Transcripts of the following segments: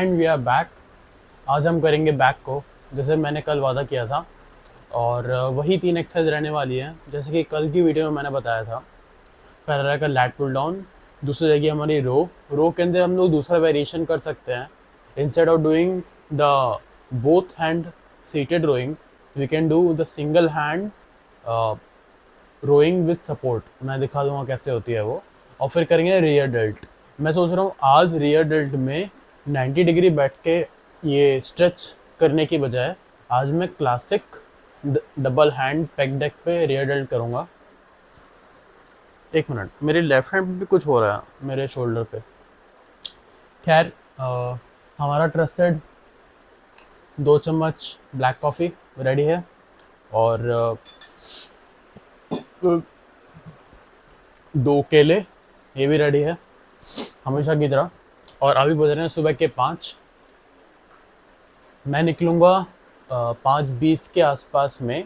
And we are back. आज हम करेंगे बैक को, जैसे मैंने कल वादा किया था। और वही 3 एक्सरसाइज रहने वाली हैं, जैसे कि कल की वीडियो में मैंने बताया था। पहला रहेगा लैट पुल डाउन, दूसरी रहेगी हमारी रो के अंदर हम लोग दूसरा वेरिएशन कर सकते हैं। Instead of doing the both hand seated rowing, we can do the single hand rowing with support. मैं दिखा दूंगा कैसे होती है वो। और फिर करेंगे रियर डेल्ट। मैं सोच रहा हूँ आज रियर डेल्ट में 90 डिग्री बैठ के ये स्ट्रेच करने की बजाय आज मैं classic double hand pack deck पे रियर डेल्ट करूँगा। एक मिनट, मेरे लेफ्ट हैंड पे भी कुछ हो रहा है, मेरे शोल्डर पे। खैर, हमारा ट्रस्टेड 2 चम्मच ब्लैक कॉफ़ी रेडी है, और 2 केले ये भी रेडी है हमेशा की तरह। और अभी बज रहे हैं सुबह के 5। मैं निकलूँगा 5:20 के आसपास में,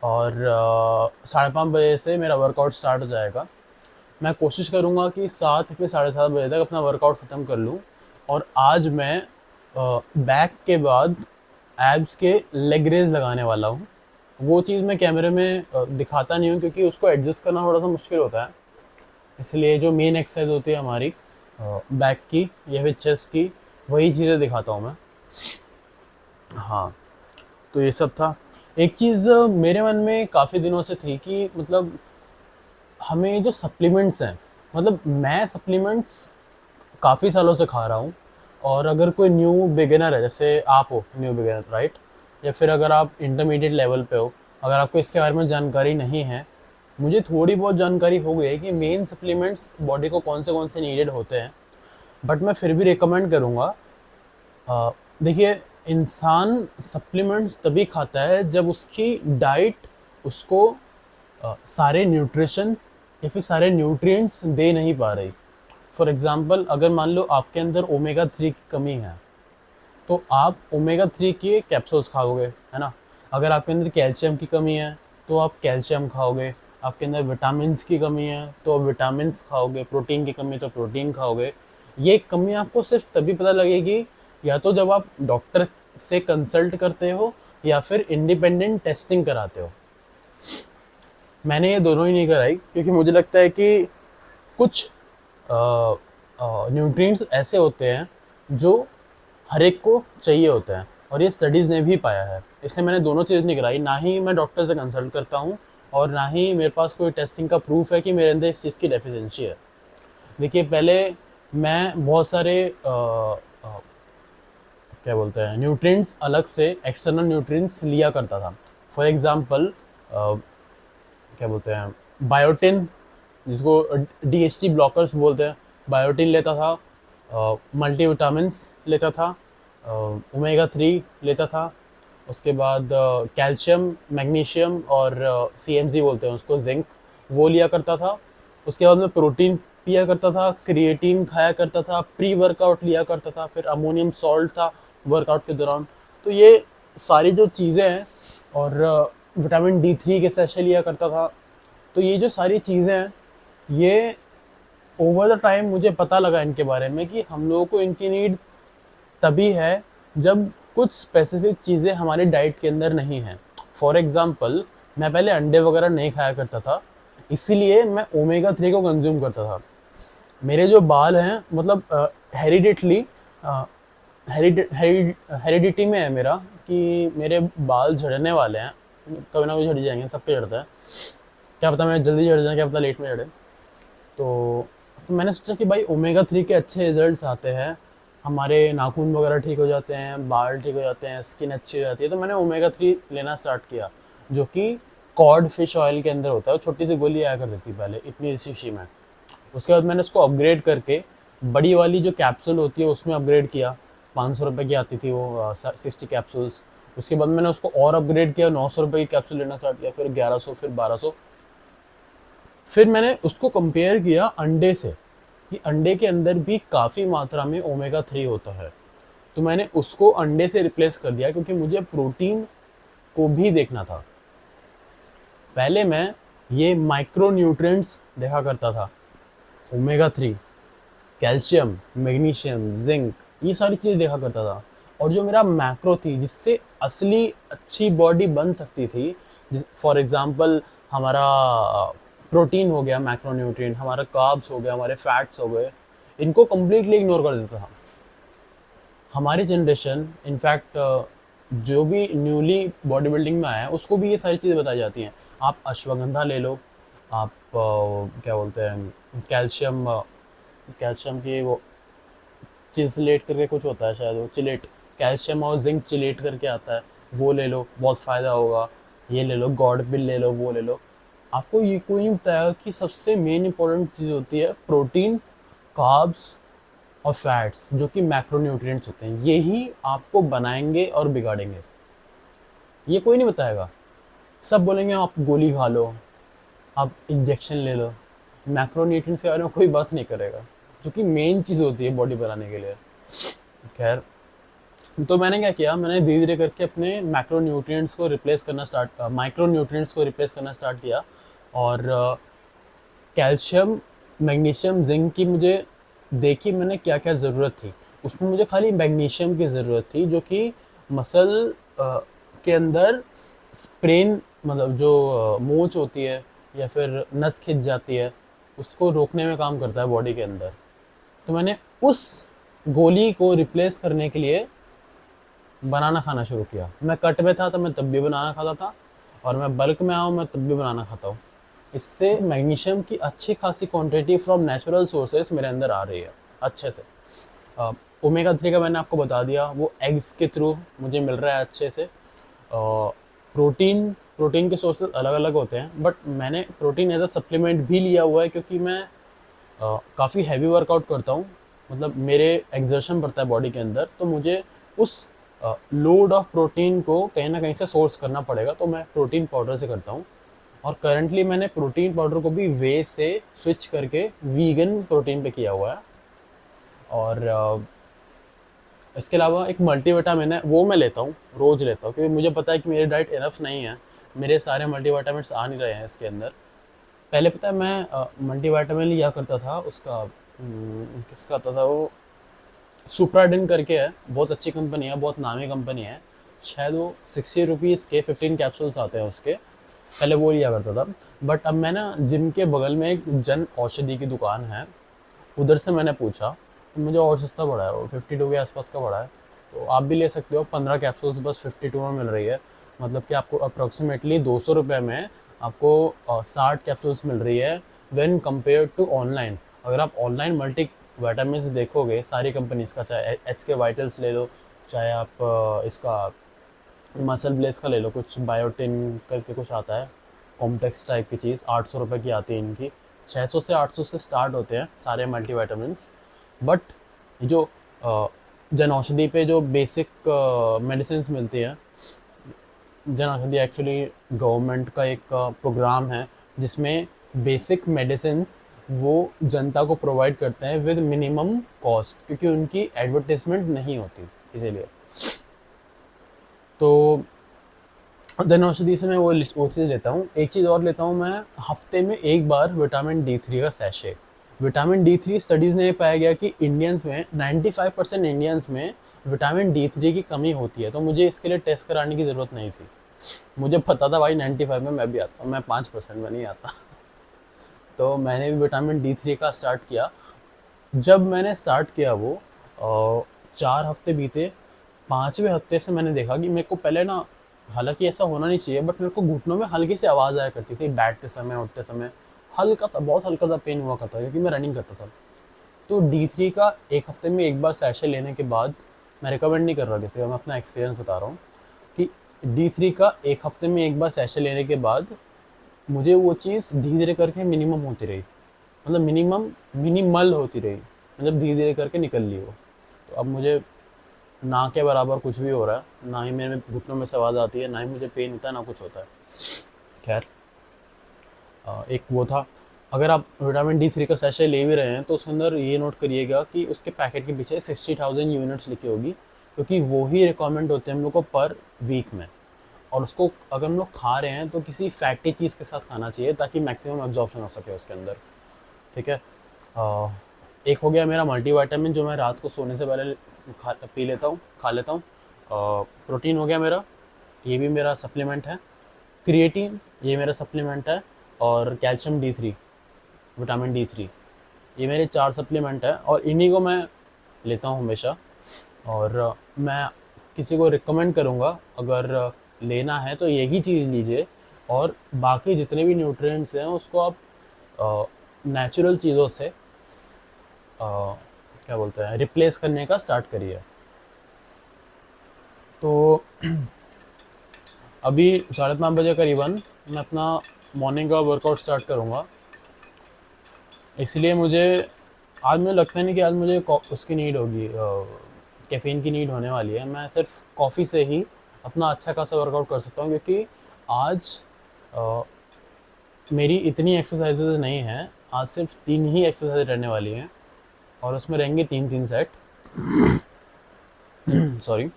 और 5:30 बजे से मेरा वर्कआउट स्टार्ट हो जाएगा। मैं कोशिश करूँगा कि 7 फिर 7:30 बजे तक अपना वर्कआउट ख़त्म कर लूँ। और आज मैं बैक के बाद एब्स के लेग रेज लगाने वाला हूँ। वो चीज़ मैं कैमरे में दिखाता नहीं हूँ, क्योंकि उसको एडजस्ट करना थोड़ा सा मुश्किल होता है। इसलिए जो मेन एक्सरसाइज होती है हमारी बैक की या फिर चेस्ट की, वही चीज़ें दिखाता हूँ मैं। हाँ, तो ये सब था। एक चीज़ मेरे मन में काफ़ी दिनों से थी कि मतलब हमें जो सप्लीमेंट्स हैं, मतलब मैं सप्लीमेंट्स काफ़ी सालों से खा रहा हूँ। और अगर कोई न्यू बिगिनर है, जैसे आप हो न्यू बिगिनर, राइट, या फिर अगर आप इंटरमीडिएट लेवल पे हो, अगर आपको इसके बारे में जानकारी नहीं है, मुझे थोड़ी बहुत जानकारी हो गई है कि मेन सप्लीमेंट्स बॉडी को कौन से नीडेड होते हैं। बट मैं फिर भी रिकमेंड करूँगा। देखिए, इंसान सप्लीमेंट्स तभी खाता है जब उसकी डाइट उसको सारे न्यूट्रिशन या फिर सारे न्यूट्रिएंट्स दे नहीं पा रही। फॉर एग्ज़ाम्पल, अगर मान लो आपके अंदर ओमेगा 3 की कमी है, तो आप ओमेगा 3 के कैप्सूल्स खाओगे, है ना। अगर आपके अंदर कैल्शियम की कमी है तो आप कैल्शियम खाओगे। आपके अंदर विटामिन्स की कमी है तो आप विटामिन्स खाओगे। प्रोटीन की कमी है तो प्रोटीन खाओगे। ये कमी आपको सिर्फ तभी पता लगेगी या तो जब आप डॉक्टर से कंसल्ट करते हो या फिर इंडिपेंडेंट टेस्टिंग कराते हो। मैंने ये दोनों ही नहीं कराई, क्योंकि मुझे लगता है कि कुछ न्यूट्रिएंट्स ऐसे होते हैं जो हर एक को चाहिए होता है, और ये स्टडीज़ ने भी पाया है। इसलिए मैंने दोनों चीज़ नहीं कराई, ना ही मैं डॉक्टर से कंसल्ट करता हूँ और ना ही मेरे पास कोई टेस्टिंग का प्रूफ है कि मेरे अंदर इस चीज़ की डेफिशिएंसी है। देखिए, पहले मैं बहुत सारे क्या बोलते हैं न्यूट्रिएंट्स अलग से एक्सटर्नल न्यूट्रिएंट्स लिया करता था। फॉर एग्जांपल, क्या बोलते हैं बायोटिन, जिसको डीएचटी ब्लॉकर्स बोलते हैं, बायोटिन लेता था। मल्टीविटामिन्स लेता था। ओमेगा 3 लेता था। उसके बाद कैल्शियम, मैग्नीशियम और सीएमजी बोलते हैं उसको, जिंक, वो लिया करता था। उसके बाद मैं प्रोटीन पिया करता था, क्रिएटिन खाया करता था, प्री वर्कआउट लिया करता था, फिर अमोनियम सॉल्ट था वर्कआउट के दौरान। तो ये सारी जो चीज़ें हैं, और विटामिन D3 के सैशे लिया करता था। तो ये जो सारी चीज़ें हैं, ये ओवर द टाइम मुझे पता लगा इनके बारे में कि हम लोगों को इनकी नीड तभी है जब कुछ स्पेसिफिक चीज़ें हमारी डाइट के अंदर नहीं हैं। फॉर एग्ज़ाम्पल, मैं पहले अंडे वगैरह नहीं खाया करता था, इसीलिए मैं ओमेगा 3 को कंज्यूम करता था। मेरे जो बाल हैं, मतलब हेरिडिटली हेरिडिटी में है मेरा कि मेरे बाल झड़ने वाले हैं, कभी ना कभी झड़ जाएंगे, सबके झड़ते हैं। क्या पता मैं जल्दी झड़ जाए, क्या पता लेट में झड़े। तो मैंने सोचा कि भाई ओमेगा 3 के अच्छे रिजल्ट्स आते हैं, हमारे नाखून वगैरह ठीक हो जाते हैं, बाल ठीक हो जाते हैं, स्किन अच्छी हो जाती है। तो मैंने ओमेगा 3 लेना स्टार्ट किया, जो कि कॉड फिश ऑयल के अंदर होता है। छोटी सी गोली आया कर देती पहले, इतनी सी शी में। उसके बाद मैंने उसको अपग्रेड करके बड़ी वाली जो कैप्सूल होती है उसमें अपग्रेड किया। 500 रुपये की आती थी वो 60 कैप्सूल्स। उसके बाद मैंने उसको और अपग्रेड किया, 900 रुपये की कैप्सूल लेना स्टार्ट किया, फिर 1100, फिर 1200। फिर मैंने उसको कंपेयर किया अंडे से, कि अंडे के अंदर भी काफ़ी मात्रा में ओमेगा 3 होता है। तो मैंने उसको अंडे से रिप्लेस कर दिया, क्योंकि मुझे प्रोटीन को भी देखना था। पहले मैं ये माइक्रो न्यूट्रिएंट्स देखा करता था, ओमेगा 3, कैल्शियम, मैग्नीशियम, जिंक, ये सारी चीज़ें देखा करता था। और जो मेरा मैक्रो थी जिससे असली अच्छी बॉडी बन सकती थी, फॉर एग्जांपल हमारा प्रोटीन हो गया, मैक्रोन्यूट्रिएंट, हमारा कार्ब्स हो गया, हमारे फैट्स हो गए, इनको कम्प्लीटली इग्नोर कर देता था। हमारी जनरेशन इनफैक्ट जो भी न्यूली बॉडी बिल्डिंग में आया है उसको भी ये सारी चीज़ें बताई जाती हैं। आप अश्वगंधा ले लो, आप क्या बोलते हैं, कैल्शियम की वो चिसलेट करके कुछ होता है शायद, वो चिलेट, कैल्शियम और जिंक चिलेट करके आता है, वो ले लो, बहुत फ़ायदा होगा। ये ले लो, गॉड पिल ले लो, वो ले लो। आपको ये कोई नहीं बताया कि सबसे मेन इंपॉर्टेंट चीज़ होती है प्रोटीन, कार्ब्स और फैट्स, जो कि मैक्रोन्यूट्रिएंट्स होते हैं। यही आपको बनाएंगे और बिगाड़ेंगे, ये कोई नहीं बताएगा। सब बोलेंगे आप गोली खा लो, आप इंजेक्शन ले लो, मैक्रोन्यूट्रिएंट्स के बारे में कोई बात नहीं करेगा, जो कि मेन चीज़ होती है बॉडी बनाने के लिए। खैर, तो मैंने क्या किया, मैंने धीरे धीरे करके अपने मैक्रोन्यूट्रिएंट्स को रिप्लेस करना माइक्रोन्यूट्रिएंट्स को रिप्लेस करना स्टार्ट किया। और कैल्शियम, मैग्नीशियम, जिंक की मुझे देखी मैंने क्या क्या ज़रूरत थी। उसमें मुझे खाली मैग्नीशियम की ज़रूरत थी, जो कि मसल के अंदर स्प्रेन, मतलब जो मोच होती है या फिर नस खिंच जाती है, उसको रोकने में काम करता है बॉडी के अंदर। तो मैंने उस गोली को रिप्लेस करने के लिए बनाना खाना शुरू किया। मैं कट में था तो मैं तब भी बनाना खाता था, और मैं बल्क में आऊँ मैं तब भी बनाना खाता हूँ। इससे मैग्नीशियम की अच्छी खासी क्वांटिटी फ्रॉम नेचुरल सोर्सेस मेरे अंदर आ रही है अच्छे से। ओमेगा 3 का मैंने आपको बता दिया, वो एग्स के थ्रू मुझे मिल रहा है अच्छे से। प्रोटीन के सोर्सेज अलग अलग होते हैं, बट मैंने प्रोटीन एज अ सप्लीमेंट भी लिया हुआ है, क्योंकि मैं काफ़ी हैवी वर्कआउट करता हूँ, मतलब मेरे एग्जर्शन पड़ता है बॉडी के अंदर, तो मुझे उस लोड ऑफ प्रोटीन को कहीं ना कहीं से सोर्स करना पड़ेगा, तो मैं प्रोटीन पाउडर से करता हूँ। और करंटली मैंने प्रोटीन पाउडर को भी वे से स्विच करके वीगन प्रोटीन पे किया हुआ है। और इसके अलावा एक मल्टीविटामिन है, वो मैं लेता हूँ, रोज़ लेता हूँ, क्योंकि मुझे पता है कि मेरी डाइट इनफ नहीं है, मेरे सारे मल्टीविटामिन्स आ नहीं रहे हैं इसके अंदर। पहले पता है मैं मल्टीविटामिन लिया करता था, उसका किसका आता था वो, सुप्राडिन करके है, बहुत अच्छी कंपनी है, बहुत नामी कंपनी है, शायद वो 60 रुपीज़ के 15 कैप्सूल्स आते हैं उसके। पहले वो लिया करता था, बट अब मैं ना जिम के बगल में एक जन औषधि की दुकान है, उधर से मैंने पूछा तो मुझे और सस्ता पड़ा है, वो 52 के आसपास का पड़ा है। तो आप भी ले सकते हो, 15 कैप्सूल्स बस 52 में मिल रही है, मतलब कि आपको अप्रॉक्सीमेटली 200 रुपये में आपको 60 कैप्सूल्स मिल रही है, व्हेन कंपेयर टू ऑनलाइन। अगर आप ऑनलाइन मल्टी विटामिन्स देखोगे सारी कंपनीज का, चाहे एच के वाइटल्स ले लो, चाहे आप इसका मसल ब्लेस का ले लो, कुछ बायोटिन करके कुछ आता है, कॉम्प्लेक्स टाइप की चीज़, 800 रुपये की आती है इनकी, 600 से 800 से स्टार्ट होते हैं सारे मल्टीविटामिन्स। बट जो जन औषधि पे जो बेसिक मेडिसिन मिलती हैं, जन औषधि एक्चुअली गवर्नमेंट का एक प्रोग्राम है जिसमें बेसिक मेडिसिन वो जनता को प्रोवाइड करते हैं विद मिनिमम कॉस्ट, क्योंकि उनकी एडवर्टाइजमेंट नहीं होती इसीलिए। तो जन औषधि से मैं वो चीज़ लेता हूँ। एक चीज़ और लेता हूँ मैं, हफ्ते में एक बार विटामिन D3 का सैशे। विटामिन D3 स्टडीज़ ने पाया गया कि इंडियंस में 95% इंडियंस में विटामिन D3 की कमी होती है, तो मुझे इसके लिए टेस्ट कराने की ज़रूरत नहीं थी। मुझे पता था भाई 95 में मैं भी आता हूँ, मैं 5% में नहीं आता। तो मैंने भी विटामिन D3 का स्टार्ट किया। जब मैंने स्टार्ट किया वो 4 हफ्ते बीते, 5वें हफ्ते से मैंने देखा कि मेरे को पहले ना, हालांकि ऐसा होना नहीं चाहिए, बट मेरे को घुटनों में हल्की सी आवाज़ आया करती थी, बैठते समय उठते समय हल्का सा, बहुत हल्का सा पेन हुआ करता, क्योंकि मैं रनिंग करता था। तो D3 का एक हफ्ते में एक बार सैशे लेने के बाद, मैं रिकमेंड नहीं कर रहा किसी का, मैं अपना एक्सपीरियंस बता रहा हूँ कि D3 का एक हफ्ते में एक बार सैशे लेने के बाद मुझे वो चीज़ धीरे धीरे करके मिनिमम होती रही, मतलब मिनिमल होती रही, मतलब धीरे धीरे करके निकल ली वो। तो अब मुझे ना के बराबर कुछ भी हो रहा है, ना ही मेरे घुटनों में से आवाज़ आती है, ना ही मुझे पेन होता है, ना कुछ होता है। खैर, एक वो था। अगर आप विटामिन D3 का सैशे ले भी रहे हैं तो उसके अंदर ये नोट करिएगा कि उसके पैकेट के पीछे 60,000 यूनिट्स लिखी होगी, क्योंकि वो ही रिकमेंड होते हैं हम लोग को पर वीक में। और उसको अगर हम लोग खा रहे हैं तो किसी फैटी चीज़ के साथ खाना चाहिए, ताकि मैक्सिमम एब्जॉर्प्शन हो सके उसके अंदर। ठीक है। एक हो गया मेरा मल्टीविटामिन, जो मैं रात को सोने से पहले खा लेता हूँ। प्रोटीन हो गया मेरा, ये भी मेरा सप्लीमेंट है। क्रिएटिन, ये मेरा सप्लीमेंट है। और कैल्शियम D3, विटामिन D3, ये मेरे 4 सप्लीमेंट है और इन्हीं को मैं लेता हूँ हमेशा। और मैं किसी को रिकमेंड करूँगा, अगर लेना है तो यही चीज़ लीजिए। और बाकी जितने भी न्यूट्रिएंट्स हैं उसको आप नेचुरल चीज़ों से क्या बोलते हैं, रिप्लेस करने का स्टार्ट करिए। तो अभी 5:30 बजे करीबन मैं अपना मॉर्निंग का वर्कआउट स्टार्ट करूँगा। इसलिए मुझे आज मुझे लगता नहीं कि आज मुझे उसकी नीड होगी, कैफ़ीन की नीड होने वाली है। मैं सिर्फ कॉफ़ी से ही अपना अच्छा खासा वर्कआउट कर सकता हूँ, क्योंकि आज अ, मेरी इतनी एक्सरसाइजेज नहीं हैं। आज सिर्फ 3 ही एक्सरसाइज रहने वाली हैं और उसमें रहेंगे 3-3 सेट। सॉरी।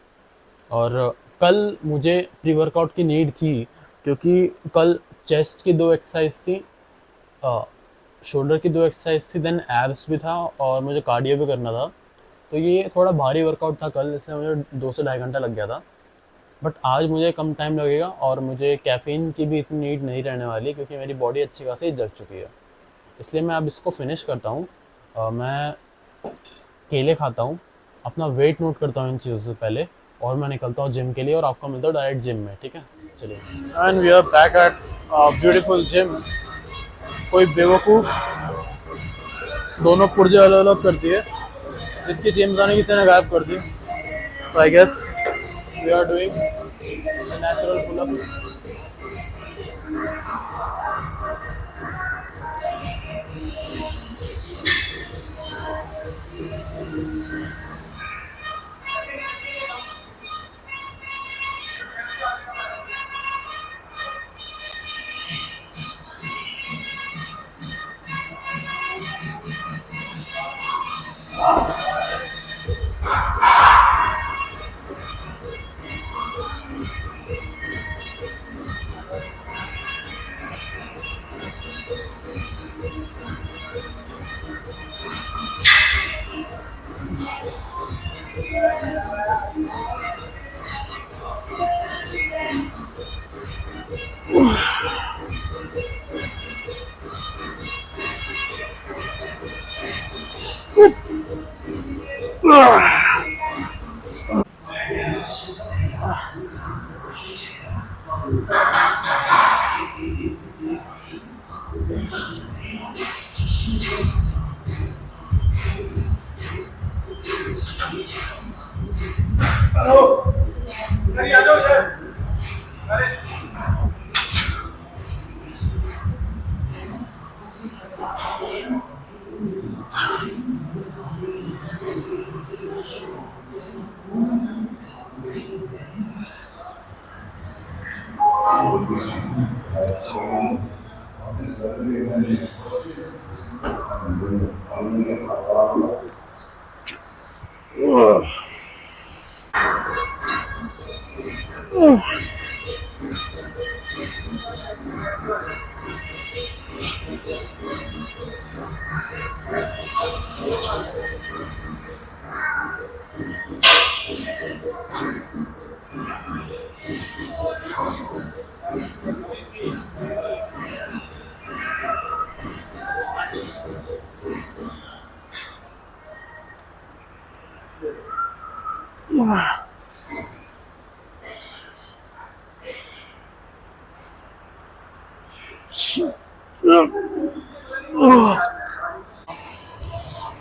और कल मुझे प्री वर्कआउट की नीड थी, क्योंकि कल चेस्ट की 2 एक्सरसाइज थी, शोल्डर की 2 एक्सरसाइज थी, देन एब्स भी था और मुझे कार्डियो भी करना था। तो ये थोड़ा भारी वर्कआउट था कल, इससे मुझे 2 से ढाई घंटा लग गया था। बट आज मुझे कम टाइम लगेगा और मुझे कैफ़ीन की भी इतनी नीड नहीं रहने वाली, क्योंकि मेरी बॉडी अच्छी खासी जग चुकी है। इसलिए मैं अब इसको फिनिश करता हूँ। मैं केले खाता हूँ, अपना वेट नोट करता हूँ इन चीज़ों से पहले, और मैं निकलता हूँ जिम के लिए और आपको मिलता हूँ डायरेक्ट जिम में। ठीक है, चलिए। And we are back at beautiful gym. कोई बेवकूफ़ दोनों पुर्जे अलग अलग कर दिए, जिसकी जिम जाने की तरह गायब कर दी। So I guess we are doing a natural pull-up.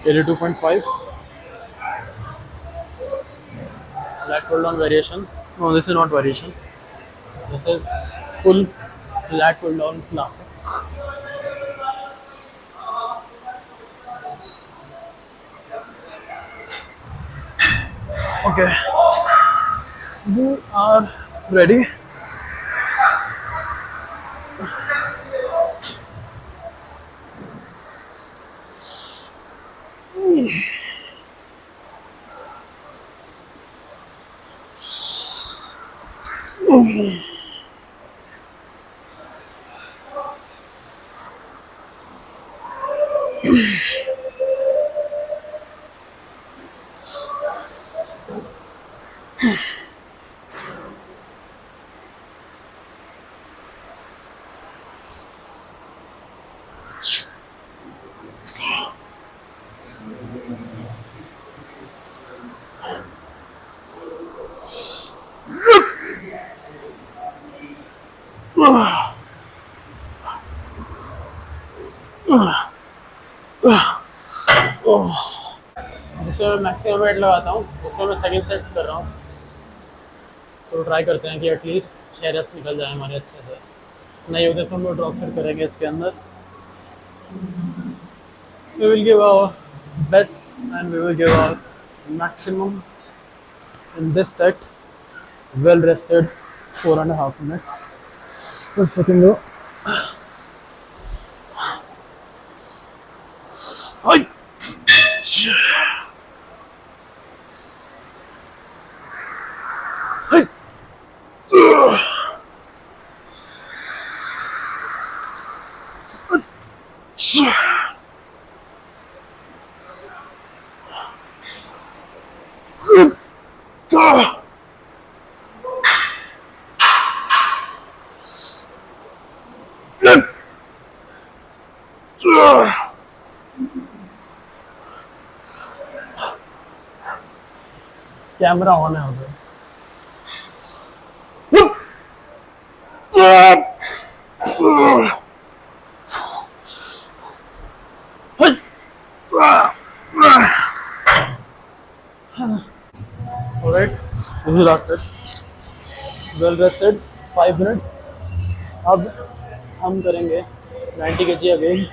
Daily 2.5 lat pull down variation. No, this is not variation. This is full lat pull down classic. Okay, we are ready. जिसमें मैं maximum weight लगाता हूँ उसमें मैं second set कर रहा हूँ। तो ट्राई करते हैं कि एटलीस्ट 6 रेप्स निकल जाए हमारे अच्छे से। नहीं होते तो हम लोग ड्रॉप फिर करेंगे इसके अंदर। We will give our best and we will give our maximum in this set. Well rested 4.5 minutes. Let's fucking go. Hi. Camera on है उधर। Alright, this is last set. Well rested 5 minutes. अब हम करेंगे 90 kg again.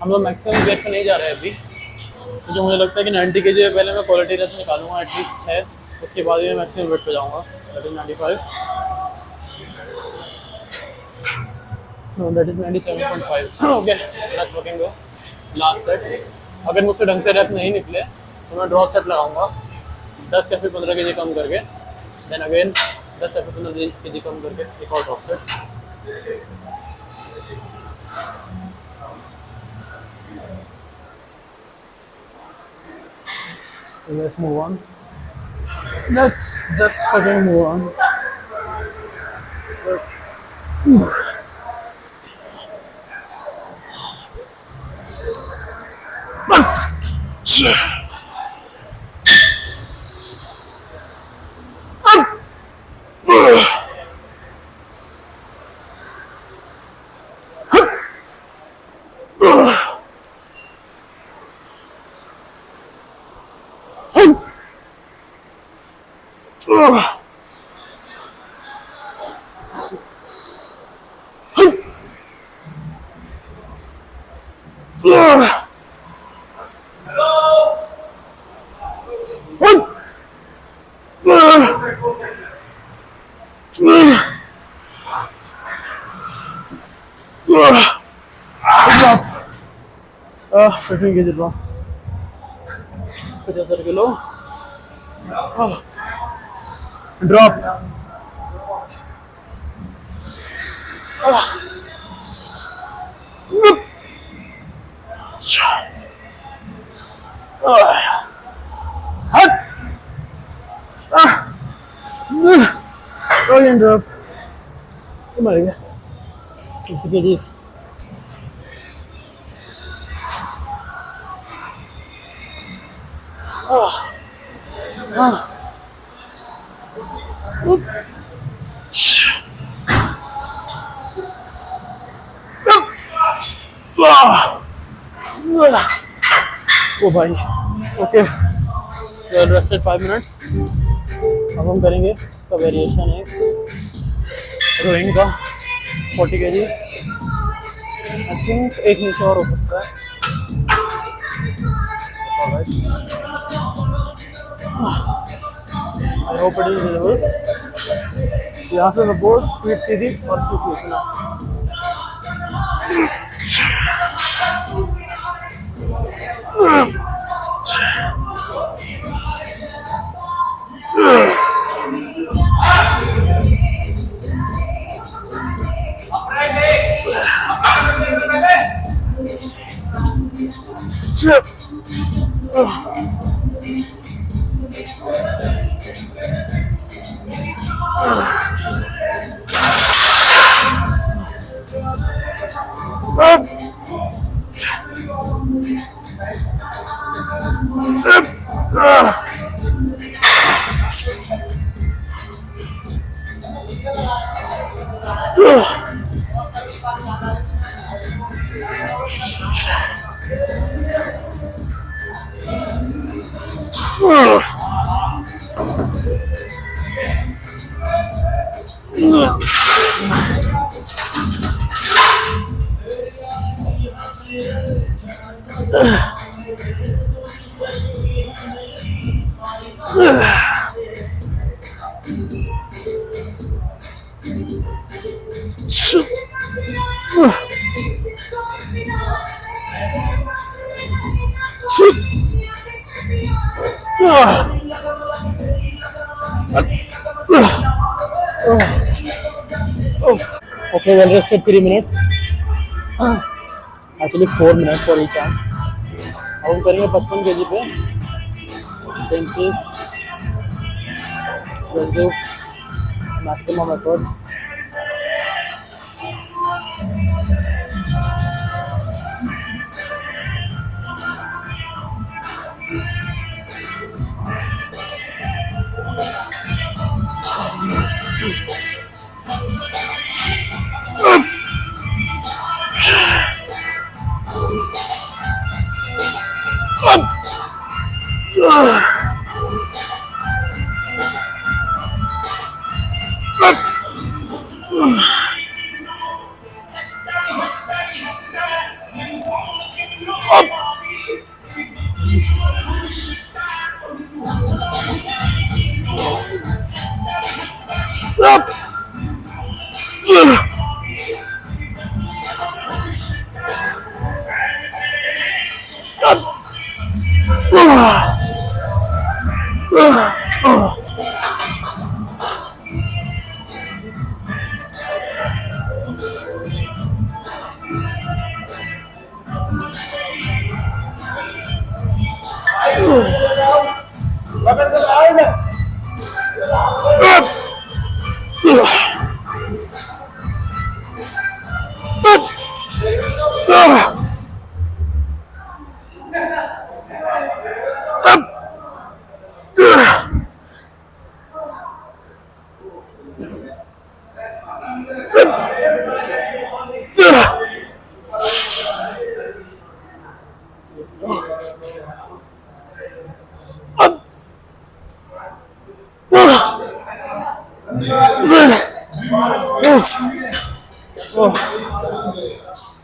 हम लोग maximum weight पे नहीं जा रहे हैं अभी, क्योंकि मुझे लगता है कि 90 kg से पहले मैं क्वालिटी रेप्स निकालूंगा एटलीस्ट 6, उसके बाद ही मैं मैक्सिमम वेट पे जाऊंगा, that is 95। That is 97.5। Okay, let's working go. Last set. अगर मुझसे ढंग से रेप नहीं निकले तो मैं ड्रॉप सेट लगाऊंगा 10 या फिर 15 kg कम करके, देन अगेन 10 या फिर 15 kg कम करके एक और drop set. Let's move on. Let's just fucking move on. Fifteen के जी ड्रॉप 75 किलो ड्रॉप। ड्रॉप मर गया 60 kg। ओ भाई, ओके, वेल रेस्टेड 5 मिनट्स। अब हम करेंगे इसका वेरिएशन है रोइंग का 40 kg। आई थिंक एक नीचे और हो सकता है। I hope it is visible. यहाँ से सपोर्ट स्पीड सीधी और फिर इतना। So we'll rest at 3 minutes. Actually 4 minutes for each arm. अब हम करेंगे 55 kg पे. Same चीज. We'll do maximum effort.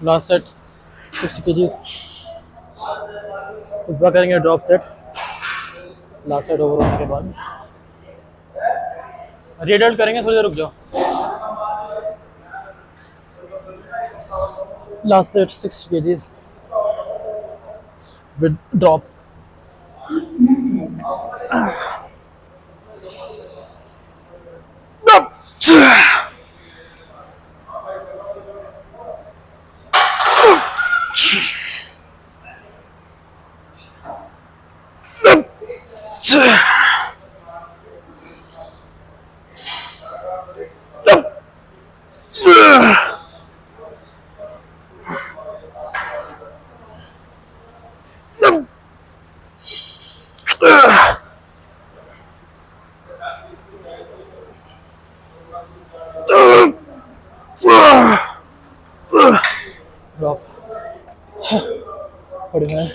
Last set 60 kg. इस बार करेंगे drop set. Last set over होने के बाद रीडल्ट करेंगे. थोड़ी देर रुक जाओ. Last set 60 kg with drop. Drop. What do you mean?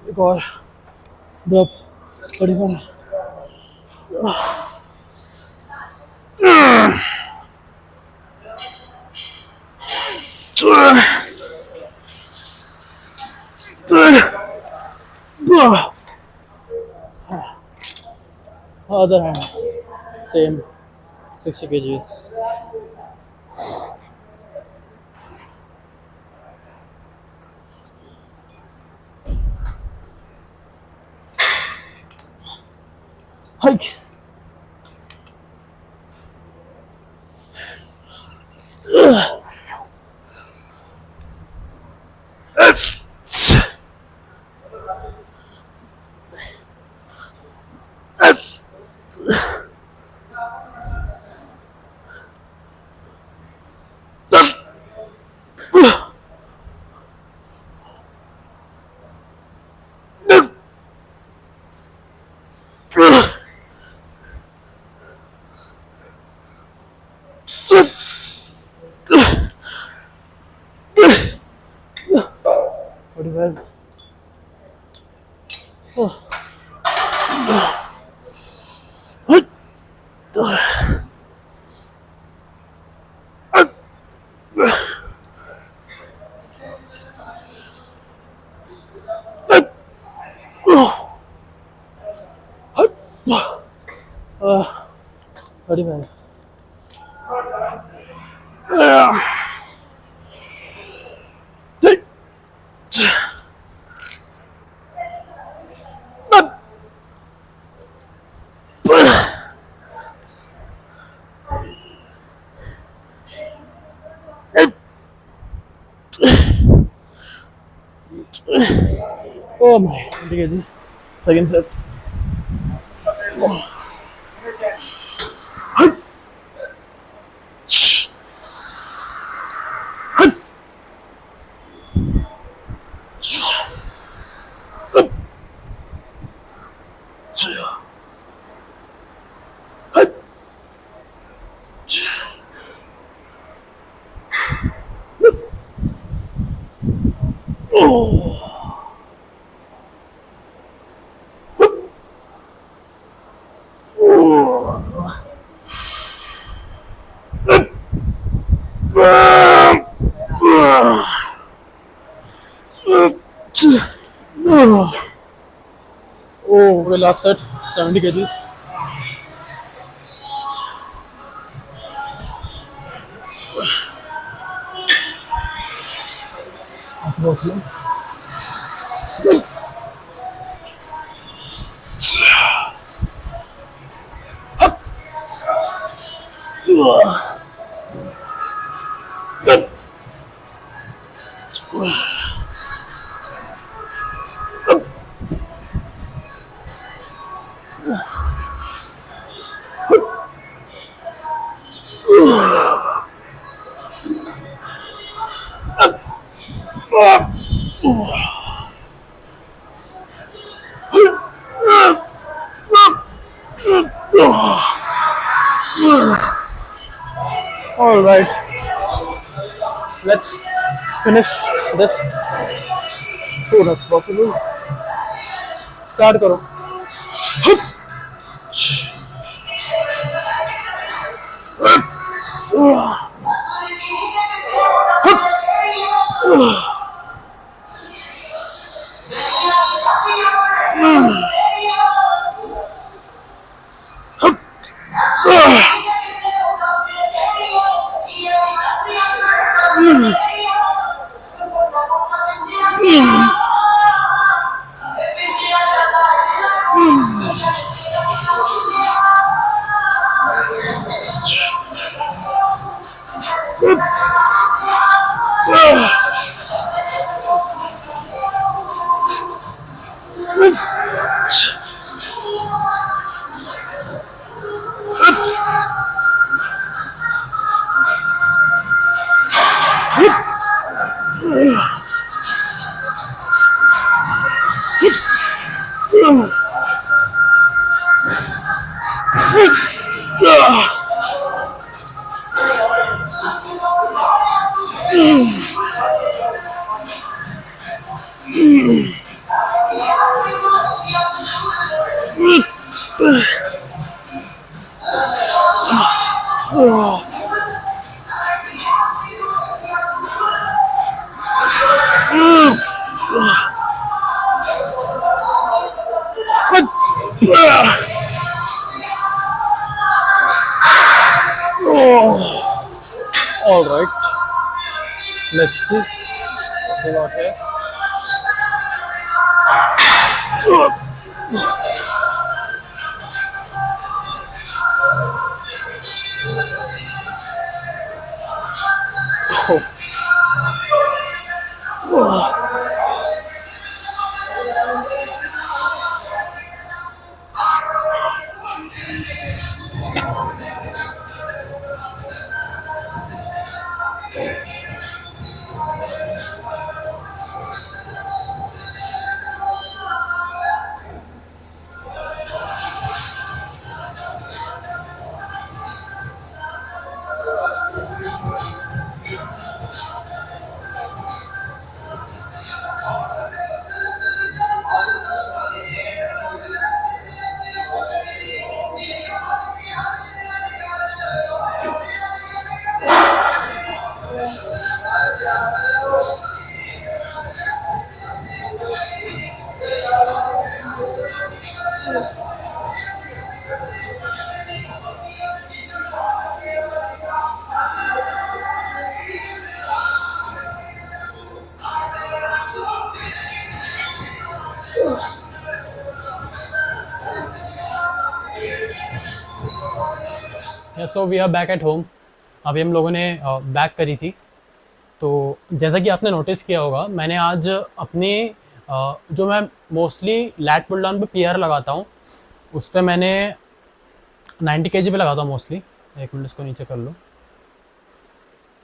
एक और drop. What do you mean? Other hand, same 60 kgs. Hike. Pretty well. Pretty well. Oh my, ठीक है जी, second set. Okay, last set, 70 kgs. That's possible. All right, let's finish this soon as possible. Start करो. All right, let's see what we got here. So we are back at home. अभी हम लोगों ने back करी थी। तो जैसा कि आपने नोटिस किया होगा, मैंने आज अपनी जो मैं मोस्टली लैट पुल डाउन पे पीआर लगाता हूँ, उस पर मैंने 90 केजी पे लगाता हूँ मोस्टली। एक मिनट इसको नीचे कर लो।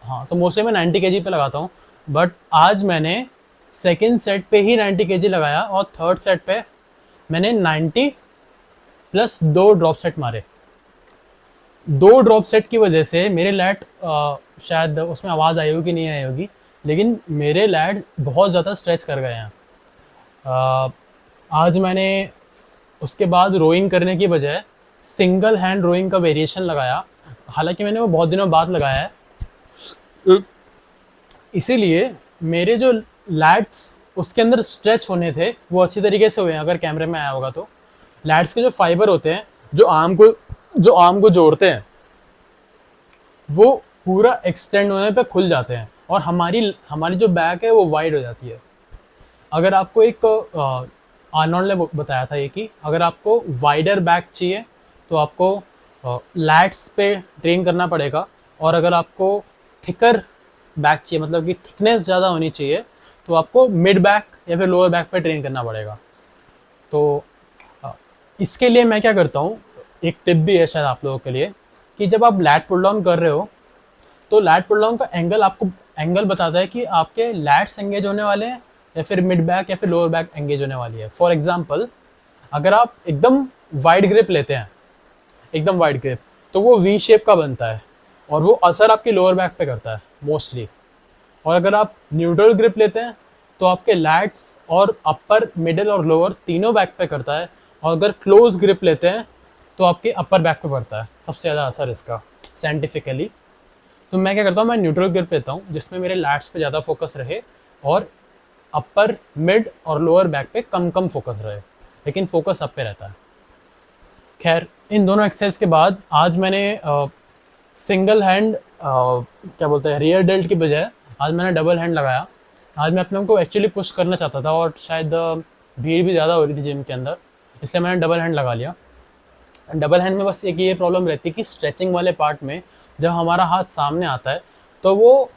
हाँ, तो मोस्टली मैं 90 केजी पे लगाता हूँ, बट आज मैंने सेकेंड सेट पे ही 90 केजी लगाया और थर्ड सेट पे मैंने 90 प्लस 2 ड्रॉप सेट मारे। 2 ड्रॉप सेट की वजह से मेरे लैट शायद उसमें आवाज़ आई होगी नहीं आई होगी, लेकिन मेरे लैट बहुत ज़्यादा स्ट्रेच कर गए हैं। आज मैंने उसके बाद रोइंग करने की बजाय सिंगल हैंड रोइंग का वेरिएशन लगाया। हालांकि मैंने वो बहुत दिनों बाद लगाया है, इसीलिए मेरे जो लैट्स उसके अंदर स्ट्रेच होने थे वो अच्छी तरीके से हुए हैं। अगर कैमरे में आया होगा तो लैट्स के जो फाइबर होते हैं जो आर्म को जोड़ते हैं, वो पूरा एक्सटेंड होने पे खुल जाते हैं और हमारी हमारी जो बैक है वो वाइड हो जाती है। अगर आपको एक आर्नोल्ड ने बताया था ये कि अगर आपको वाइडर बैक चाहिए तो आपको लैट्स पे ट्रेन करना पड़ेगा, और अगर आपको थिकर बैक चाहिए, मतलब कि थिकनेस ज़्यादा होनी चाहिए, तो आपको मिड बैक या फिर लोअर बैक पे ट्रेन करना पड़ेगा। तो इसके लिए मैं क्या करता हूँ, एक टिप भी है शायद आप लोगों के लिए, कि जब आप लैट पुल डाउन कर रहे हो तो लैट पुल डाउन का एंगल आपको एंगल बताता है कि आपके लैट्स एंगेज होने वाले हैं या फिर मिड बैक या फिर लोअर बैक एंगेज होने वाली है। फॉर एग्जाम्पल, अगर आप एकदम वाइड ग्रिप लेते हैं, एकदम वाइड ग्रिप, तो वो वी शेप का बनता है और वो असर आपके लोअर बैक पे करता है मोस्टली। और अगर आप न्यूट्रल ग्रिप लेते हैं तो आपके लैट्स और अपर, मिडिल और लोअर तीनों बैक पे करता है, और अगर क्लोज ग्रिप लेते हैं तो आपके अपर बैक पे पड़ता है सबसे ज़्यादा असर इसका साइंटिफिकली। तो मैं क्या करता हूँ, मैं न्यूट्रल ग्रिप लेता हूँ जिसमें मेरे लैट्स पे ज़्यादा फोकस रहे और अपर, मिड और लोअर बैक पे कम कम फोकस रहे, लेकिन फोकस अप पे रहता है। खैर, इन दोनों एक्सरसाइज के बाद आज मैंने सिंगल हैंड क्या बोलते हैं, रियर डेल्ट की बजाय आज मैंने डबल हैंड लगाया। आज मैं अपने को एक्चुअली पुश करना चाहता था और शायद भीड़ भी ज़्यादा हो रही थी जिम के अंदर, इसलिए मैंने डबल हैंड लगा लिया। डबल हैंड में बस एक ये प्रॉब्लम रहती है कि स्ट्रेचिंग वाले पार्ट में जब हमारा हाथ सामने आता है तो वो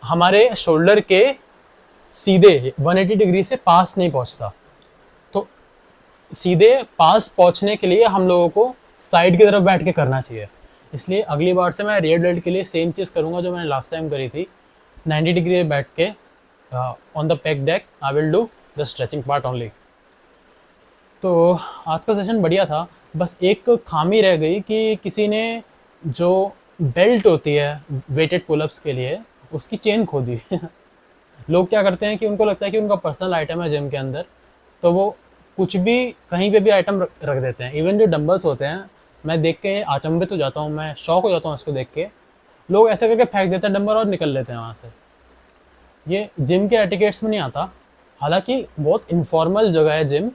हमारे शोल्डर के सीधे 180 डिग्री से पास नहीं पहुंचता। तो सीधे पास पहुंचने के लिए हम लोगों को साइड की तरफ बैठ के करना चाहिए। इसलिए अगली बार से मैं रियर डेल्ट के लिए सेम चीज़ करूँगा जो मैंने लास्ट टाइम करी थी। 90 डिग्री बैठ के on the pack deck I will do the stretching part only. तो आज का सेशन बढ़िया था, बस एक खामी रह गई कि किसी ने जो बेल्ट होती है वेटेड पुलअप्स के लिए उसकी चेन खो दी। लोग क्या करते हैं कि उनको लगता है कि उनका पर्सनल आइटम है जिम के अंदर, तो वो कुछ भी कहीं पे भी आइटम रख देते हैं। इवन जो डंबल्स होते हैं, मैं देख के अचंभित हो जाता हूँ, मैं शॉक हो जाता हूँ इसको देख के। लोग ऐसे करके फेंक देते हैं डंबल और निकल लेते हैं वहाँ से। ये जिम के एटिकेट्स में नहीं आता। हालांकि बहुत इनफॉर्मल जगह है जिम,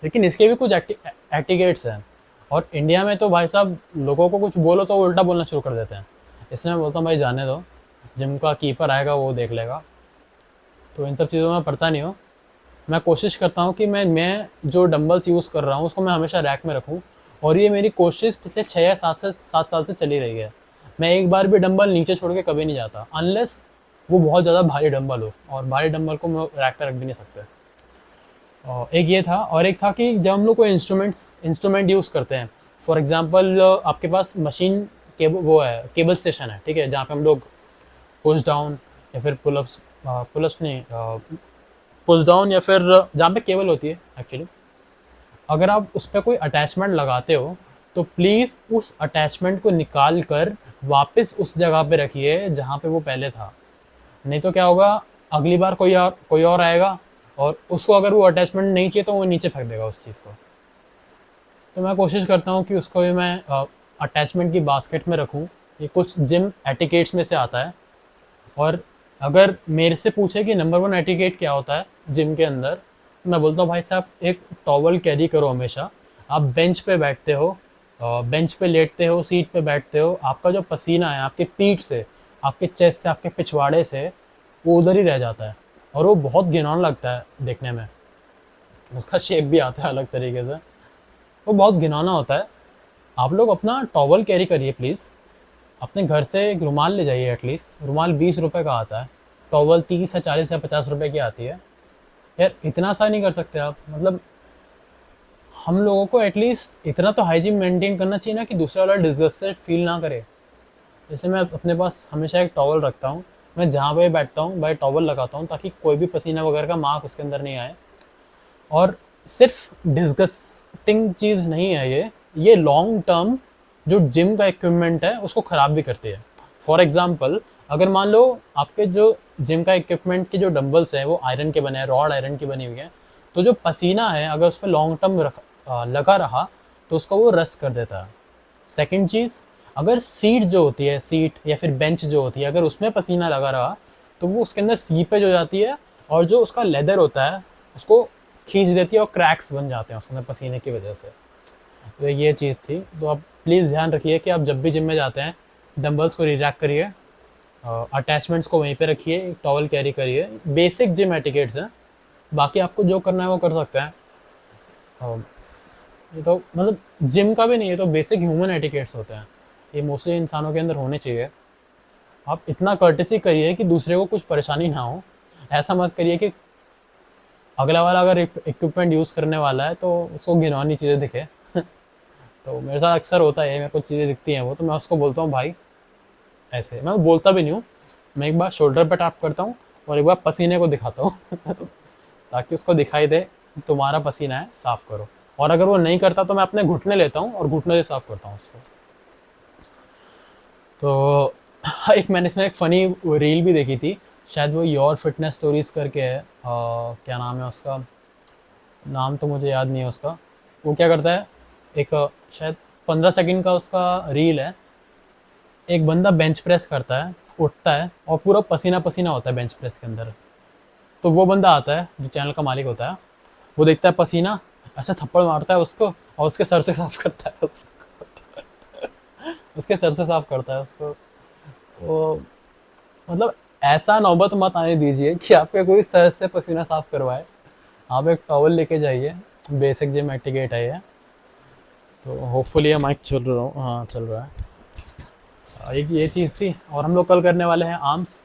लेकिन इसके भी कुछ एटिकेट्स हैं। और इंडिया में तो भाई साहब लोगों को कुछ बोलो तो उल्टा बोलना शुरू कर देते हैं। इसलिए मैं बोलता हूँ भाई जाने दो, जिम का कीपर आएगा वो देख लेगा। तो इन सब चीज़ों में पड़ता नहीं हो। मैं कोशिश करता हूँ कि मैं जो डंबल्स यूज़ कर रहा हूँ उसको मैं हमेशा रैक में रखूँ, और ये मेरी कोशिश पिछले 6 या 7 साल से चली रही है। मैं एक बार भी डंबल नीचे छोड़ के कभी नहीं जाता, अनलेस वो बहुत ज़्यादा भारी डंबल हो, और भारी डंबल को मैं रैक पे रख भी नहीं सकते। और एक ये था, और एक था कि जब हम लोग कोई इंस्ट्रूमेंट यूज़ करते हैं, फॉर एग्जांपल आपके पास मशीन वो है, केबल स्टेशन है, ठीक है, जहाँ पे हम लोग पुश डाउन या फिर पुलअप्स नहीं, पुश डाउन या फिर जहाँ पे केबल होती है एक्चुअली, अगर आप उस पर कोई अटैचमेंट लगाते हो तो प्लीज़ उस अटैचमेंट को निकाल कर वापस उस जगह पे रखिए जहाँ पे वो पहले था। नहीं तो क्या होगा, अगली बार कोई और आएगा और उसको अगर वो अटैचमेंट नहीं चाहिए तो वो नीचे फेंक देगा उस चीज़ को। तो मैं कोशिश करता हूँ कि उसको भी मैं अटैचमेंट की बास्केट में रखूँ। ये कुछ जिम एटिकेट्स में से आता है। और अगर मेरे से पूछे कि नंबर 1 एटिकेट क्या होता है जिम के अंदर, मैं बोलता हूँ भाई साहब एक टॉवल कैरी करो हमेशा। आप बेंच पे बैठते हो, बेंच पे लेटते हो, सीट पे बैठते हो, आपका जो पसीना है आपके पीठ से, आपके चेस्ट से, आपके पिछवाड़े से, वो उधर ही रह जाता है और वो बहुत घिनौना लगता है देखने में। उसका शेप भी आता है अलग तरीके से, वो बहुत घिनौना होता है। आप लोग अपना टॉवल कैरी करिए प्लीज़, अपने घर से एक रुमाल ले जाइए, एटलीस्ट रुमाल 20 रुपए का आता है, टॉवल 30 या 40 या 50 रुपए की आती है। यार इतना सा नहीं कर सकते आप? मतलब हम लोगों को एटलीस्ट इतना तो हाइजीन मेंटेन करना चाहिए ना कि दूसरा वाला डिस्गस्टेड फील ना करे। इसलिए मैं अपने पास हमेशा एक टॉवल रखता हूँ। मैं जहाँ पे बैठता हूँ भाई टॉवल लगाता हूँ, ताकि कोई भी पसीना वगैरह का मार्क उसके अंदर नहीं आए। और सिर्फ डिस्गस्टिंग चीज़ नहीं है ये लॉन्ग टर्म जो जिम का इक्विपमेंट है उसको ख़राब भी करती है। फॉर एग्जांपल, अगर मान लो आपके जो जिम का इक्विपमेंट के जो डंबल्स हैं वो आयरन के बने हैं, रॉड आयरन की बनी हुई है, तो जो पसीना है अगर उस पर लॉन्ग टर्म लगा रहा तो उसको वो रस्ट कर देता है। सेकंड चीज़, अगर सीट जो होती है, सीट या फिर बेंच जो होती है, अगर उसमें पसीना लगा रहा तो वो उसके अंदर सीपेज हो जाती है, और जो उसका लेदर होता है उसको खींच देती है और क्रैक्स बन जाते हैं उसके अंदर पसीने की वजह से। तो ये चीज़ थी। तो आप प्लीज़ ध्यान रखिए कि आप जब भी जिम में जाते हैं डंबल्स को रिरैक करिए, अटैचमेंट्स को वहीं पे रखिए, एक टॉवल कैरी करिए। बेसिक जिम एटिकेट्स हैं, बाकी आपको जो करना है वो कर सकते हैं। ये तो मतलब जिम का भी नहीं, ये तो बेसिक ह्यूमन एटिकेट्स होते हैं, ये मोस्टली इंसानों के अंदर होने चाहिए। आप इतना कर्टेसी करिए कि दूसरे को कुछ परेशानी ना हो। ऐसा मत करिए कि अगला वाला अगर इक्विपमेंट यूज़ करने वाला है तो उसको घिनौनी चीज़ें दिखे। तो मेरे साथ अक्सर होता है, मेरे को चीज़ें दिखती हैं वो, तो मैं उसको बोलता हूँ भाई ऐसे, मैं बोलता भी नहीं हूँ, मैं एक बार शोल्डर पर टैप करता हूँ और एक बार पसीने को दिखाता हूँ ताकि उसको दिखाई दे तुम्हारा पसीना है, साफ़ करो। और अगर वो नहीं करता तो मैं अपने घुटने लेता हूँ और घुटनों से साफ़ करता हूँ उसको। तो एक मैंने इसमें एक फ़नी रील भी देखी थी, शायद वो योर फिटनेस स्टोरीज़ करके है, क्या नाम है उसका, नाम तो मुझे याद नहीं है उसका। वो क्या करता है, एक शायद 15 सेकंड का उसका रील है। एक बंदा बेंच प्रेस करता है, उठता है और पूरा पसीना पसीना होता है बेंच प्रेस के अंदर। तो वो बंदा आता है जो चैनल का मालिक होता है, वो देखता है पसीना, ऐसा थप्पड़ मारता है उसको और उसके सर से साफ करता है उसको। उसके सर से साफ करता है उसको। तो मतलब ऐसा नौबत मत आने दीजिए कि आपके कोई इस तरह से पसीना साफ करवाए। आप एक टॉवल लेके जाइए, बेसिक जिम एटिकेट है ये। तो होपफुली ये माइक चल रहा हो, हाँ चल रहा है। एक ये चीज़ थी। और हम लोग कल करने वाले हैं आर्म्स।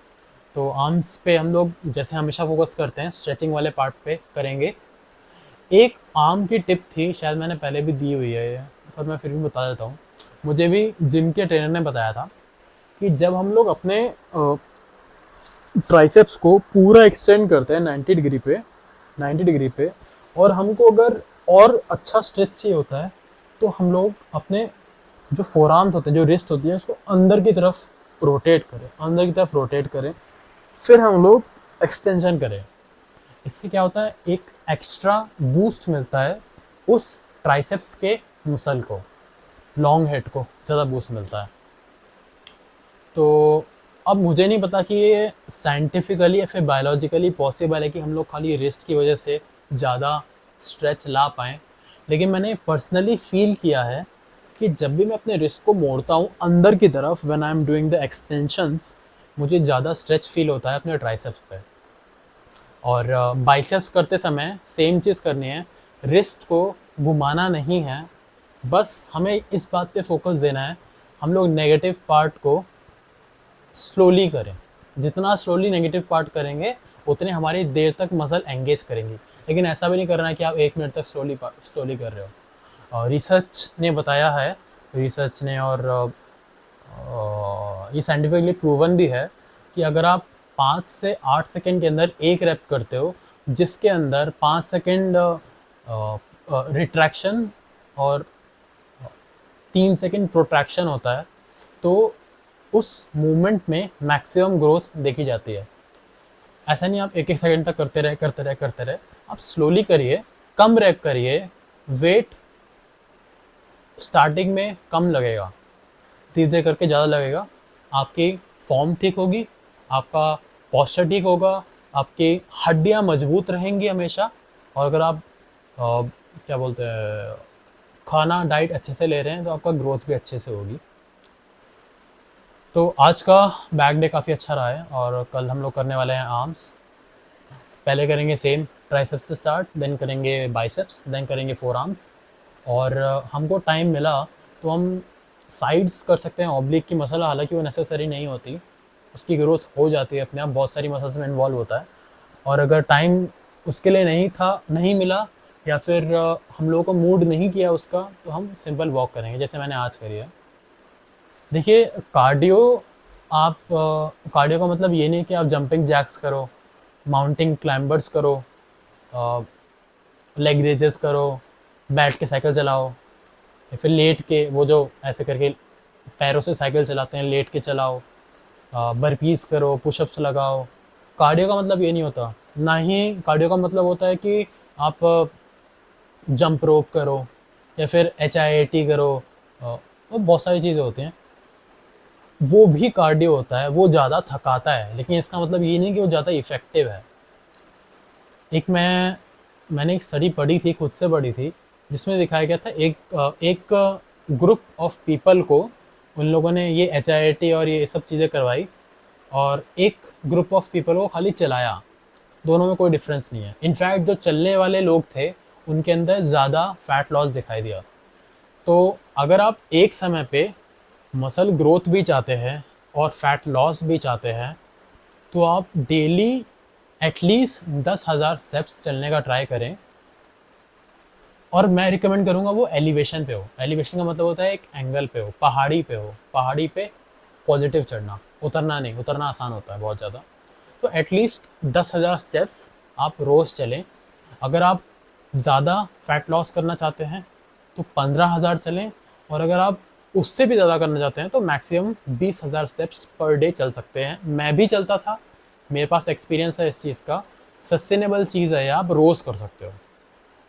तो आर्म्स पे हम लोग जैसे हमेशा फोकस करते हैं, स्ट्रेचिंग वाले पार्ट पे करेंगे। एक आर्म की टिप थी, शायद मैंने पहले भी दी हुई है ये, पर मैं फिर भी बता देता हूँ। मुझे भी जिम के ट्रेनर ने बताया था कि जब हम लोग अपने ट्राइसेप्स को पूरा एक्सटेंड करते हैं 90 डिग्री पे, और हमको अगर और अच्छा स्ट्रेच चाहिए होता है तो हम लोग अपने जो फोर आर्म्स होते हैं, जो रिस्ट होती है, उसको अंदर की तरफ रोटेट करें, अंदर की तरफ रोटेट करें, फिर हम लोग एक्सटेंशन करें। इससे क्या होता है, एक एक्स्ट्रा बूस्ट मिलता है उस ट्राइसेप्स के मसल को, लॉन्ग हेड को ज़्यादा बूस्ट मिलता है। तो अब मुझे नहीं पता कि ये साइंटिफिकली या फिर बायोलॉजिकली पॉसिबल है कि हम लोग खाली रिस्ट की वजह से ज़्यादा स्ट्रेच ला पाएँ, लेकिन मैंने पर्सनली फील किया है कि जब भी मैं अपने रिस्ट को मोड़ता हूँ अंदर की तरफ, when I am doing the extensions, मुझे ज़्यादा स्ट्रेच फील होता है अपने ट्राइसेप्स पे। और बाइसेप्स करते समय सेम चीज़ करनी है, रिस्ट को घुमाना नहीं है, बस हमें इस बात पे फोकस देना है, हम लोग नेगेटिव पार्ट को स्लोली करें। जितना स्लोली नेगेटिव पार्ट करेंगे उतने हमारी देर तक मसल एंगेज करेंगी। लेकिन ऐसा भी नहीं करना है कि आप 1 मिनट तक स्लोली कर रहे हो। और रिसर्च ने बताया है, रिसर्च ने, और ये साइंटिफिकली प्रूवन भी है कि अगर आप 5 से 8 सेकंड के अंदर एक रैप करते हो, जिसके अंदर 5 सेकंड रिट्रैक्शन और 3 सेकंड प्रोट्रैक्शन होता है, तो उस मूवमेंट में मैक्सिमम ग्रोथ देखी जाती है। ऐसा नहीं आप 1-1 सेकंड तक करते रहे, आप स्लोली करिए, कम रैप करिए, वेट स्टार्टिंग में कम लगेगा, धीरे धीरे करके ज़्यादा लगेगा, आपकी फॉर्म ठीक होगी, आपका पोस्चर ठीक होगा, आपकी हड्डियाँ मजबूत रहेंगी हमेशा। और अगर आप क्या बोलते हैं, खाना डाइट अच्छे से ले रहे हैं तो आपका ग्रोथ भी अच्छे से होगी। तो आज का बैक डे काफ़ी अच्छा रहा है, और कल हम लोग करने वाले हैं आर्म्स। पहले करेंगे सेम ट्राइसेप्स से स्टार्ट, देन करेंगे बाइसेप्स, देन करेंगे फोर आर्म्स। और हमको टाइम मिला तो हम साइड्स कर सकते हैं ऑब्लिक की मसल, हालांकि वो नेसेसरी नहीं होती, उसकी ग्रोथ हो जाती है अपने आप, बहुत सारी मसल्स में इन्वॉल्व होता है। और अगर टाइम उसके लिए नहीं मिला, या फिर हम लोगों को मूड नहीं किया उसका, तो हम सिंपल वॉक करेंगे जैसे मैंने आज करी है। देखिए कार्डियो, आप कार्डियो का मतलब ये नहीं कि आप जंपिंग जैक्स करो, माउंटिंग क्लाइंबर्स करो, लेग रेजेस करो, बैठ के साइकिल चलाओ, या फिर लेट के वो जो ऐसे करके पैरों से साइकिल चलाते हैं, लेट के चलाओ, बर्पीज करो, पुशअप्स लगाओ। कार्डियो का मतलब ये नहीं होता। ना ही कार्डियो का मतलब होता है कि आप जंप रोप करो या फिर HIIT करो, वो बहुत सारी चीज़ें होती हैं, वो भी कार्डियो होता है, वो ज़्यादा थकाता है, लेकिन इसका मतलब ये नहीं कि वो ज़्यादा इफ़ेक्टिव है। मैंने एक स्टडी पढ़ी थी, खुद से पढ़ी थी, जिसमें दिखाया गया था एक ग्रुप ऑफ पीपल को, उन लोगों ने ये HIIT और ये सब चीज़ें करवाई, और एक ग्रुप ऑफ पीपल को खाली चलाया। दोनों में कोई डिफरेंस नहीं है। इनफैक्ट जो चलने वाले लोग थे उनके अंदर ज़्यादा फैट लॉस दिखाई दिया। तो अगर आप एक समय पे मसल ग्रोथ भी चाहते हैं और फैट लॉस भी चाहते हैं, तो आप डेली एटलीस्ट 10,000 स्टेप्स चलने का ट्राई करें। और मैं रिकमेंड करूँगा वो एलिवेशन पे हो। एलिवेशन का मतलब होता है एक एंगल पे हो, पहाड़ी पे हो, पहाड़ी पे पॉजिटिव चढ़ना, उतरना नहीं, उतरना आसान होता है बहुत ज़्यादा। तो एटलीस्ट 10,000 स्टेप्स आप रोज़ चलें। अगर आप ज़्यादा फैट लॉस करना चाहते हैं तो 15,000 चलें, और अगर आप उससे भी ज़्यादा करना चाहते हैं तो मैक्सिमम 20,000 स्टेप्स पर डे चल सकते हैं। मैं भी चलता था, मेरे पास एक्सपीरियंस है इस चीज़ का। सस्टेनेबल चीज़ है, आप रोज़ कर सकते हो,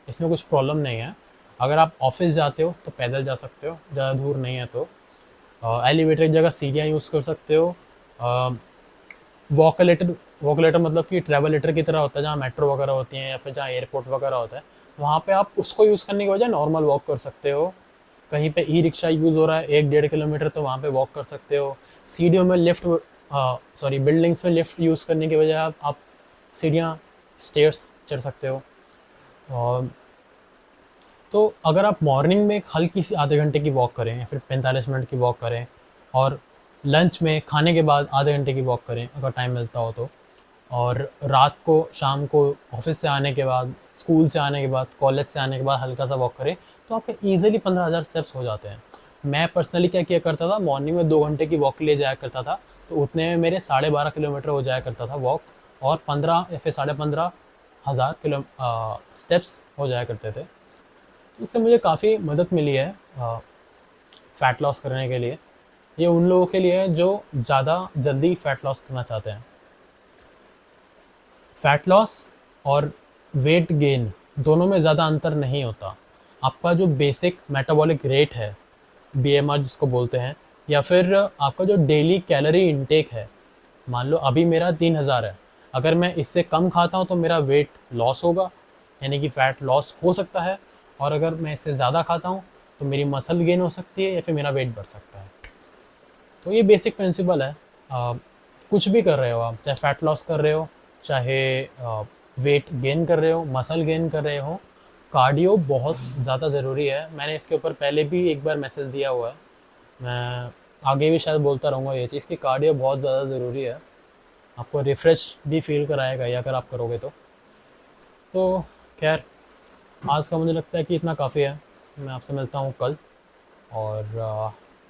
इसमें कुछ प्रॉब्लम नहीं है। अगर आप ऑफिस जाते हो तो पैदल जा सकते हो, ज़्यादा दूर नहीं है तो। एलिवेटर की जगह सीढ़ियाँ यूज़ कर सकते हो। वॉक लेटर मतलब कि ट्रैवल लेटर की तरह होता है, जहाँ मेट्रो वगैरह होती हैं या फिर जहाँ एयरपोर्ट वगैरह होता है, वहाँ पे आप उसको यूज़ करने की बजाय नॉर्मल वॉक कर सकते हो। कहीं पे ई रिक्शा यूज़ हो रहा है 1-1.5 किलोमीटर, तो वहाँ पे वॉक कर सकते हो। सीढ़ियों में बिल्डिंग्स में लिफ्ट यूज़ करने की बजाय आप सीढ़ियाँ, स्टेयर्स चढ़ सकते हो। और तो अगर आप मॉर्निंग में एक हल्की सी आधे घंटे की वॉक करें या फिर 45 मिनट की वॉक करें, और लंच में खाने के बाद आधे घंटे की वॉक करें अगर टाइम मिलता हो तो, और रात को, शाम को ऑफिस से आने के बाद, स्कूल से आने के बाद, कॉलेज से आने के बाद हल्का सा वॉक करें, तो आपके ईजिली 15,000 स्टेप्स हो जाते हैं। मैं पर्सनली क्या किया करता था, मॉर्निंग में 2 घंटे की वॉक के लिए जाया करता था, तो उतने में मेरे 12.5 किलोमीटर हो जाया करता था वॉक, और 15 या फिर 15,500 स्टेप्स हो जाया करते थे। तो इससे मुझे काफ़ी मदद मिली है फ़ैट लॉस करने के लिए। ये उन लोगों के लिए है जो ज़्यादा जल्दी फ़ैट लॉस करना चाहते हैं। फ़ैट लॉस और वेट गेन दोनों में ज़्यादा अंतर नहीं होता। आपका जो बेसिक मेटाबॉलिक रेट है, BMR जिसको बोलते हैं, या फिर आपका जो डेली कैलोरी इनटेक है, मान लो अभी मेरा 3,000 है, अगर मैं इससे कम खाता हूँ तो मेरा वेट लॉस होगा, यानी कि फ़ैट लॉस हो सकता है। और अगर मैं इससे ज़्यादा खाता हूँ तो मेरी मसल गेन हो सकती है या फिर मेरा वेट बढ़ सकता है। तो ये बेसिक प्रिंसिपल है। कुछ भी कर रहे हो आप, चाहे फ़ैट लॉस कर रहे हो, चाहे वेट गेन कर रहे हो, मसल गेन कर रहे हो, कार्डियो बहुत ज़्यादा ज़रूरी है। मैंने इसके ऊपर पहले भी एक बार मैसेज दिया हुआ है, मैं आगे भी शायद बोलता रहूँगा ये चीज़ कि कार्डियो बहुत ज़्यादा ज़रूरी है। आपको रिफ़्रेश भी फील कराएगा ये अगर आप करोगे तो खैर, आज का मुझे लगता है कि इतना काफ़ी है। मैं आपसे मिलता हूँ कल, और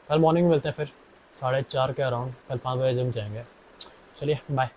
कल मॉर्निंग में मिलते हैं फिर 4:30 के अराउंड। कल 5 बजे जिम जाएंगे। चलिए बाय।